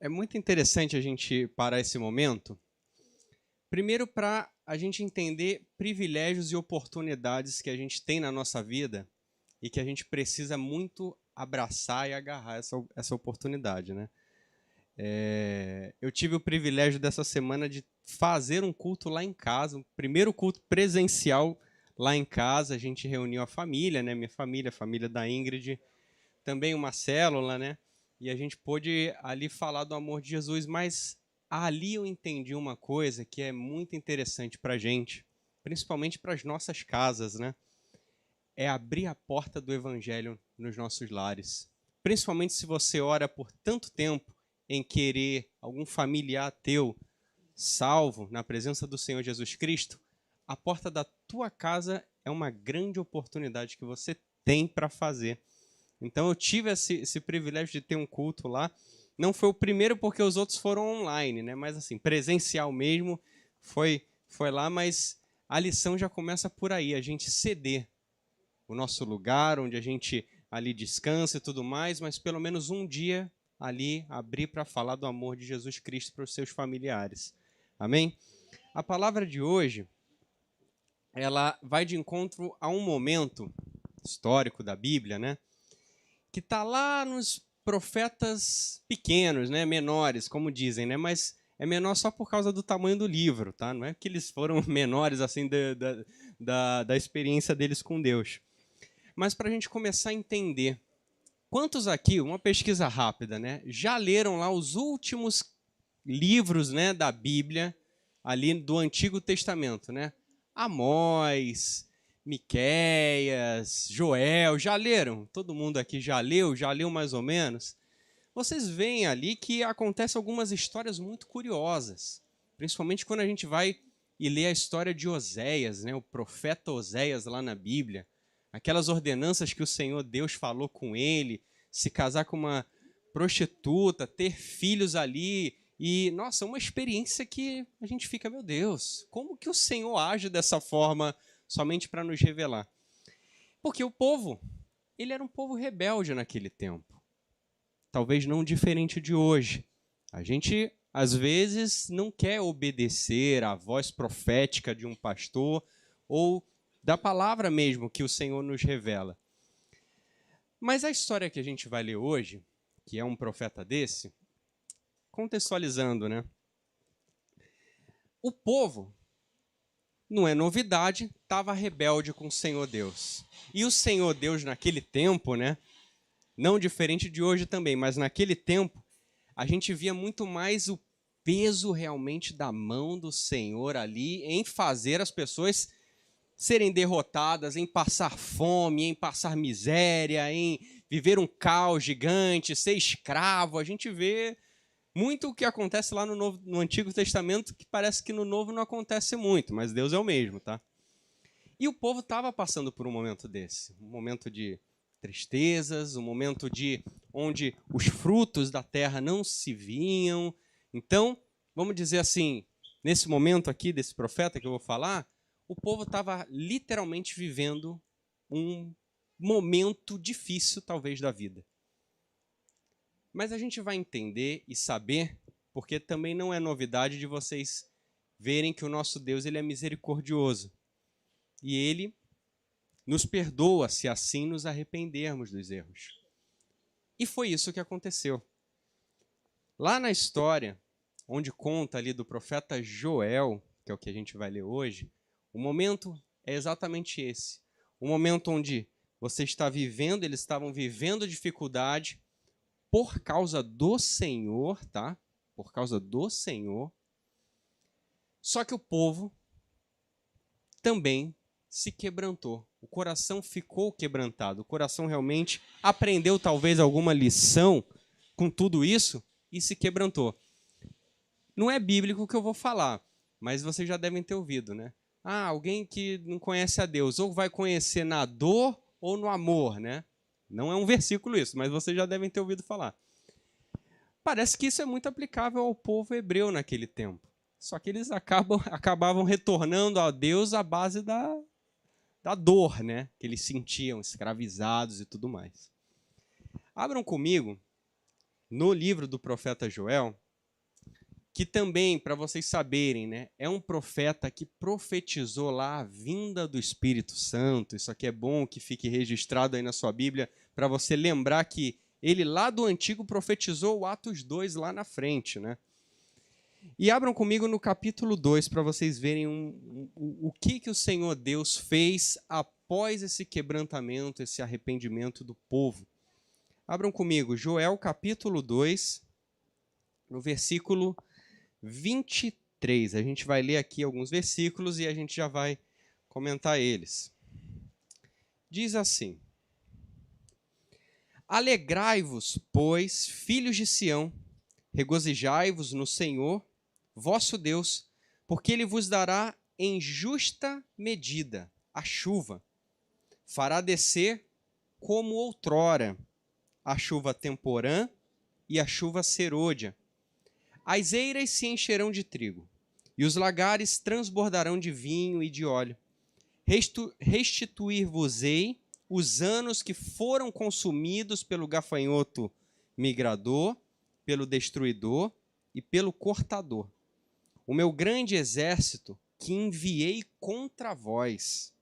É muito interessante a gente parar esse momento, primeiro para a gente entender privilégios e oportunidades que a gente tem na nossa vida e que a gente precisa muito abraçar e agarrar essa oportunidade, né? Eu tive o privilégio dessa semana de fazer um culto lá em casa, um primeiro culto presencial lá em casa. A gente reuniu a família, né? Minha família, a família da Ingrid, também uma célula, né? E a gente pôde ali falar do amor de Jesus, mas ali eu entendi uma coisa que é muito interessante para a gente, principalmente para as nossas casas, né? É abrir a porta do evangelho nos nossos lares. Principalmente se você ora por tanto tempo em querer algum familiar teu salvo na presença do Senhor Jesus Cristo, a porta da tua casa é uma grande oportunidade que você tem para fazer. Então eu tive esse privilégio de ter um culto lá. Não foi o primeiro porque os outros foram online, né? Mas assim, presencial mesmo, foi lá, mas a lição já começa por aí, a gente ceder o nosso lugar, onde a gente ali descansa e tudo mais, mas pelo menos um dia ali abrir para falar do amor de Jesus Cristo para os seus familiares. Amém? A palavra de hoje, ela vai de encontro a um momento histórico da Bíblia, né? Que está lá nos profetas pequenos, né, menores, como dizem, né, mas é menor só por causa do tamanho do livro, tá? Não é que eles foram menores assim da experiência deles com Deus. Mas para a gente começar a entender, quantos aqui, uma pesquisa rápida, né, já leram lá os últimos livros, né, da Bíblia, ali do Antigo Testamento, né? Amós, Miqueias, Joel, já leram? Todo mundo aqui já leu mais ou menos? Vocês veem ali que acontecem algumas histórias muito curiosas, principalmente quando a gente vai e lê a história de Oséias, né? O profeta Oséias lá na Bíblia, aquelas ordenanças que o Senhor Deus falou com ele, se casar com uma prostituta, ter filhos ali, e, nossa, uma experiência que a gente fica, meu Deus, como que o Senhor age dessa forma somente para nos revelar? Porque o povo, ele era um povo rebelde naquele tempo. Talvez não diferente de hoje. A gente, às vezes, não quer obedecer à voz profética de um pastor ou da palavra mesmo que o Senhor nos revela. Mas a história que a gente vai ler hoje, que é um profeta desse, contextualizando, né? O povo, não é novidade, estava rebelde com o Senhor Deus. E o Senhor Deus naquele tempo, né? Não diferente de hoje também, mas naquele tempo, a gente via muito mais o peso realmente da mão do Senhor ali em fazer as pessoas serem derrotadas, em passar fome, em passar miséria, em viver um caos gigante, ser escravo. A gente vê muito o que acontece lá no Antigo Testamento, que parece que no Novo não acontece muito, mas Deus é o mesmo, tá? E o povo estava passando por um momento desse, um momento de tristezas, um momento de onde os frutos da terra não se viam. Então, vamos dizer assim, nesse momento aqui desse profeta que eu vou falar, o povo estava literalmente vivendo um momento difícil, talvez, da vida. Mas a gente vai entender e saber, porque também não é novidade de vocês verem que o nosso Deus ele é misericordioso. E ele nos perdoa se assim nos arrependermos dos erros. E foi isso que aconteceu. Lá na história, onde conta ali do profeta Joel, que é o que a gente vai ler hoje, o momento é exatamente esse. O momento onde você está vivendo, eles estavam vivendo dificuldade, por causa do Senhor, tá? Por causa do Senhor. Só que o povo também se quebrantou. O coração ficou quebrantado. O coração realmente aprendeu talvez alguma lição com tudo isso e se quebrantou. Não é bíblico o que eu vou falar, mas vocês já devem ter ouvido, né? Ah, alguém que não conhece a Deus, ou vai conhecer na dor ou no amor, né? Não é um versículo isso, mas vocês já devem ter ouvido falar. Parece que isso é muito aplicável ao povo hebreu naquele tempo. Só que eles acabavam retornando a Deus à base da dor, né? Que eles sentiam, escravizados e tudo mais. Abram comigo no livro do profeta Joel, que também, para vocês saberem, né, é um profeta que profetizou lá a vinda do Espírito Santo. Isso aqui é bom que fique registrado aí na sua Bíblia, para você lembrar que ele lá do Antigo profetizou o Atos 2 lá na frente, né? E abram comigo no capítulo 2 para vocês verem o que o Senhor Deus fez após esse quebrantamento, esse arrependimento do povo. Abram comigo, Joel capítulo 2, no versículo 23. A gente vai ler aqui alguns versículos e a gente já vai comentar eles. Diz assim: Alegrai-vos, pois, filhos de Sião, regozijai-vos no Senhor, vosso Deus, porque ele vos dará em justa medida a chuva. Fará descer como outrora a chuva temporã e a chuva serôdia. As eiras se encherão de trigo, e os lagares transbordarão de vinho e de óleo. Restituir-vos-ei os anos que foram consumidos pelo gafanhoto migrador, pelo destruidor e pelo cortador. O meu grande exército que enviei contra vós.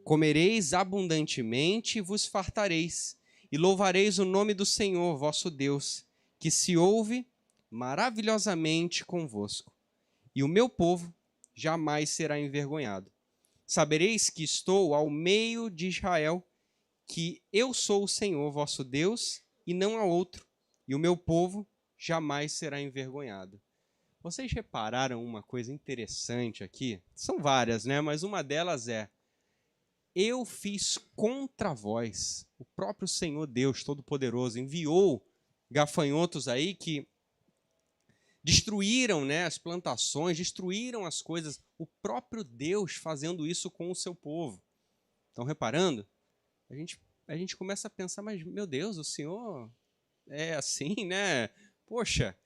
Comereis abundantemente e vos fartareis, e louvareis o nome do Senhor, vosso Deus, que se ouve maravilhosamente convosco. E o meu povo jamais será envergonhado. Sabereis que estou ao meio de Israel, que eu sou o Senhor, vosso Deus, e não há outro, e o meu povo jamais será envergonhado. Vocês repararam uma coisa interessante aqui? São várias, né? Mas uma delas é: eu fiz contra vós. O próprio Senhor Deus Todo-Poderoso enviou gafanhotos aí que destruíram, né, as plantações, destruíram as coisas. O próprio Deus fazendo isso com o seu povo. Estão reparando? A gente começa a pensar, mas, meu Deus, o Senhor é assim, né? Poxa,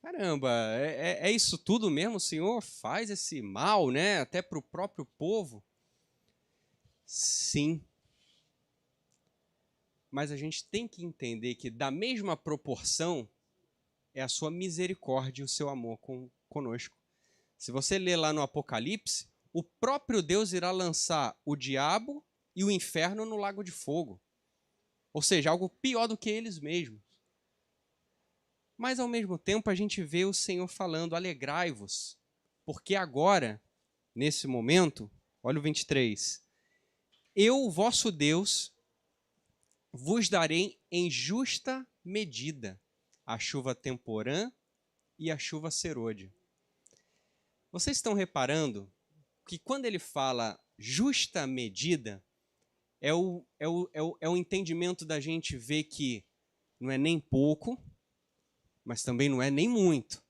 caramba, é isso tudo mesmo? O Senhor faz esse mal, né, até para o próprio povo? Sim. Mas a gente tem que entender que, da mesma proporção, é a sua misericórdia e o seu amor conosco. Se você ler lá no Apocalipse, o próprio Deus irá lançar o diabo e o inferno no lago de fogo. Ou seja, algo pior do que eles mesmos. Mas, ao mesmo tempo, a gente vê o Senhor falando: alegrai-vos, porque agora, nesse momento, olha o 23, eu, vosso Deus, vos darei em justa medida a chuva temporã e a chuva serôdia. Vocês estão reparando que quando ele fala justa medida, é o entendimento da gente ver que não é nem pouco, mas também não é nem muito.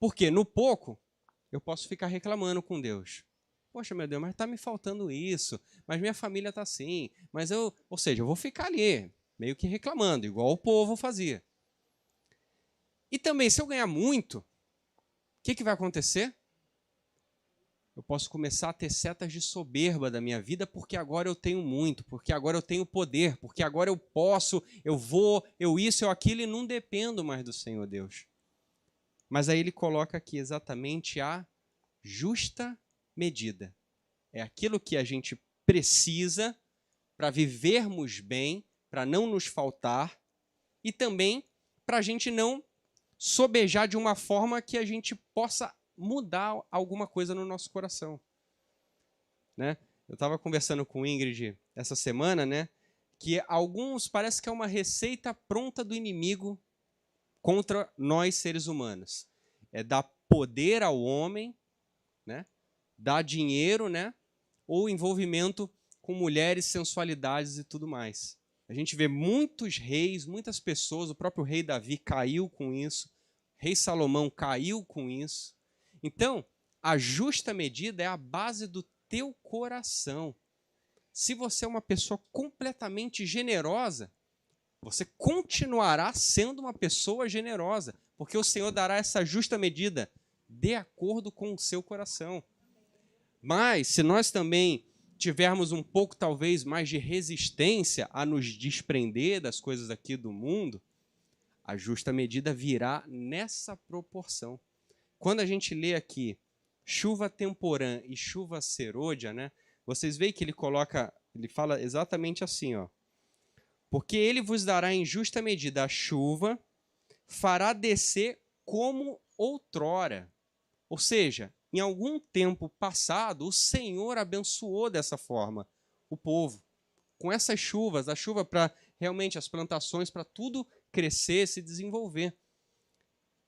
Porque no pouco, eu posso ficar reclamando com Deus. Poxa, meu Deus, mas está me faltando isso, mas minha família está assim, mas ou seja, eu vou ficar ali, meio que reclamando, igual o povo fazia. E também, se eu ganhar muito, o que vai acontecer? Eu posso começar a ter setas de soberba da minha vida, porque agora eu tenho muito, porque agora eu tenho poder, porque agora eu posso, eu vou, eu isso, eu aquilo, e não dependo mais do Senhor Deus. Mas aí ele coloca aqui exatamente a justa medida. É aquilo que a gente precisa para vivermos bem, para não nos faltar, e também para a gente não sobejar de uma forma que a gente possa mudar alguma coisa no nosso coração. Né? Eu estava conversando com o Ingrid essa semana, né, que alguns parece que é uma receita pronta do inimigo contra nós seres humanos. É dar poder ao homem, né, dar dinheiro, né, ou envolvimento com mulheres, sensualidades e tudo mais. A gente vê muitos reis, muitas pessoas, o próprio rei Davi caiu com isso, o rei Salomão caiu com isso. Então, a justa medida é a base do teu coração. Se você é uma pessoa completamente generosa, você continuará sendo uma pessoa generosa, porque o Senhor dará essa justa medida de acordo com o seu coração. Mas, se nós também tivermos um pouco, talvez, mais de resistência a nos desprender das coisas aqui do mundo, A justa medida virá nessa proporção. Quando a gente lê aqui chuva temporã e chuva serôdia, né? Vocês veem que ele fala exatamente assim, ó. Porque ele vos dará em justa medida a chuva, fará descer como outrora. Ou seja, em algum tempo passado, o Senhor abençoou dessa forma o povo. Com essas chuvas, a chuva para realmente as plantações, para tudo crescer, se desenvolver.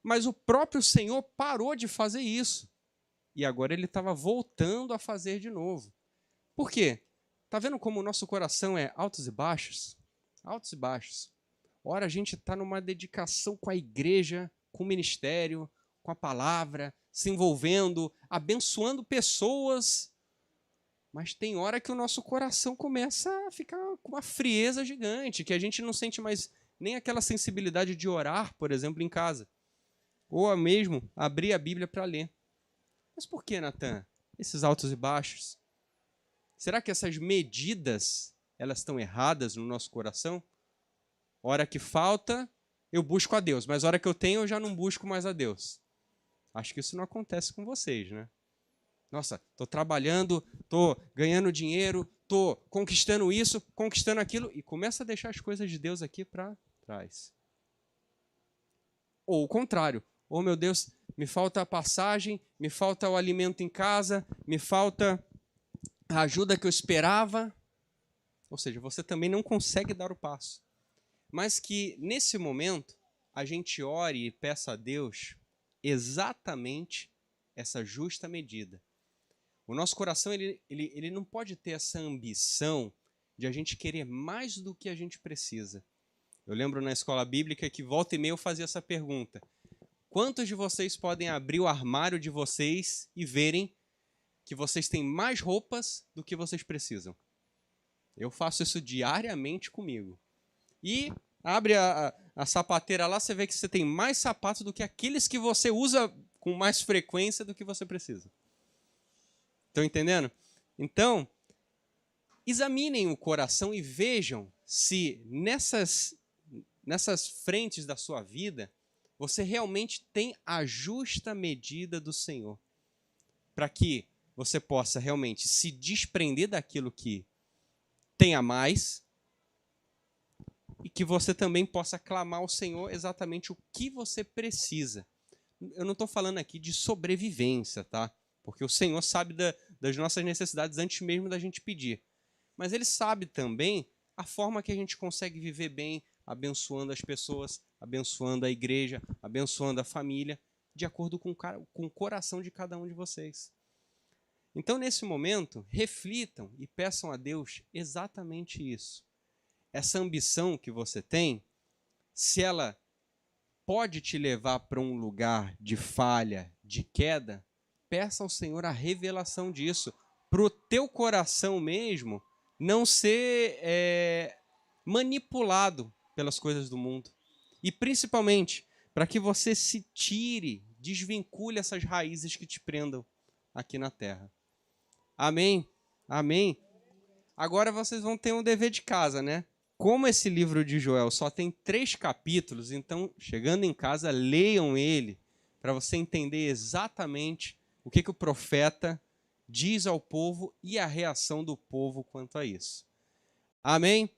Mas o próprio Senhor parou de fazer isso. E agora ele estava voltando a fazer de novo. Por quê? Está vendo como o nosso coração é altos e baixos? Altos e baixos. Ora, a gente está numa dedicação com a igreja, com o ministério, com a palavra, se envolvendo, abençoando pessoas. Mas tem hora que o nosso coração começa a ficar com uma frieza gigante, que a gente não sente mais nem aquela sensibilidade de orar, por exemplo, em casa. Ou mesmo abrir a Bíblia para ler. Mas por que, Natan? Esses altos e baixos? Será que essas medidas elas estão erradas no nosso coração? Hora que falta, eu busco a Deus, mas hora que eu tenho, eu já não busco mais a Deus. Acho que isso não acontece com vocês, né? Nossa, estou trabalhando, estou ganhando dinheiro, estou conquistando isso, conquistando aquilo, e começa a deixar as coisas de Deus aqui para trás. Ou o contrário. Oh, meu Deus, me falta a passagem, me falta o alimento em casa, me falta a ajuda que eu esperava. Ou seja, você também não consegue dar o passo. Mas que, nesse momento, a gente ore e peça a Deus exatamente essa justa medida. O nosso coração ele não pode ter essa ambição de a gente querer mais do que a gente precisa. Eu lembro na escola bíblica que volta e meia eu fazia essa pergunta. Quantos de vocês podem abrir o armário de vocês e verem que vocês têm mais roupas do que vocês precisam? Eu faço isso diariamente comigo. E abre a sapateira lá, você vê que você tem mais sapatos do que aqueles que você usa com mais frequência do que você precisa. Estão entendendo? Então, examinem o coração e vejam se nessas frentes da sua vida você realmente tem a justa medida do Senhor, para que você possa realmente se desprender daquilo que tem a mais e que você também possa clamar ao Senhor exatamente o que você precisa. Eu não estou falando aqui de sobrevivência, tá? Porque o Senhor sabe das nossas necessidades antes mesmo da gente pedir. Mas Ele sabe também a forma que a gente consegue viver bem, abençoando as pessoas, abençoando a igreja, abençoando a família, de acordo com o coração de cada um de vocês. Então, nesse momento, reflitam e peçam a Deus exatamente isso. Essa ambição que você tem, se ela pode te levar para um lugar de falha, de queda, peça ao Senhor a revelação disso, para o teu coração mesmo não ser manipulado pelas coisas do mundo. E principalmente, para que você se tire, desvincule essas raízes que te prendam aqui na terra. Amém? Amém? Agora vocês vão ter um dever de casa, né? Como esse livro de Joel só tem 3 capítulos, então, chegando em casa, leiam ele, para você entender exatamente o que o profeta diz ao povo e a reação do povo quanto a isso. Amém?